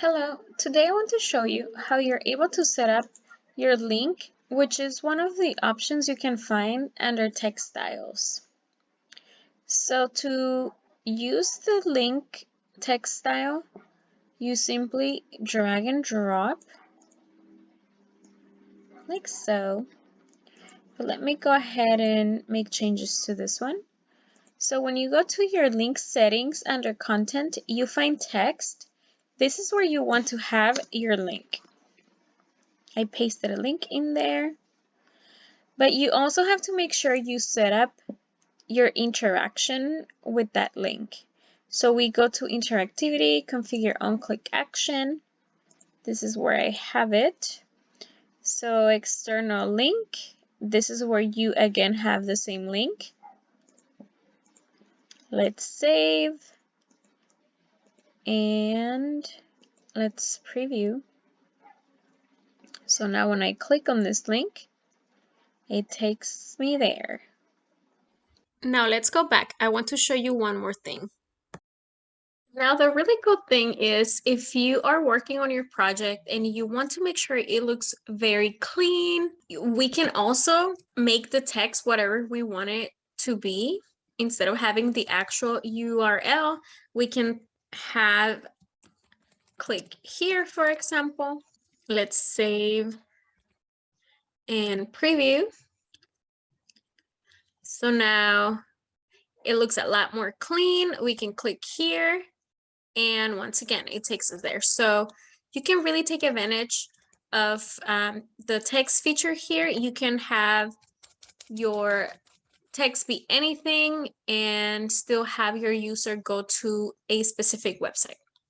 Hello, today I want to show you how you're able to set up your link, which is one of the options you can find under text styles. So to use the link text style, you simply drag and drop like so. But let me go ahead and make changes to this one. So when you go to your link settings under content, you find text. This is where you want to have your link. I pasted a link in there, but you also have to make sure you set up your interaction with that link. So we go to interactivity, configure on-click action. This is where I have it. So external link, this is where you again have the same link. Let's save and let's preview. So now when I click on this link, it takes me there. Now let's go back. I want to show you one more thing. Now, the really cool thing is if you are working on your project and you want to make sure it looks very clean, we can also make the text whatever we want it to be. Instead of having the actual URL, we can have click here, for example. Let's save and preview. So now it looks a lot more clean. We can click here. And once again, it takes us there. So you can really take advantage of the text feature here. You can have your text be anything and still have your user go to a specific website.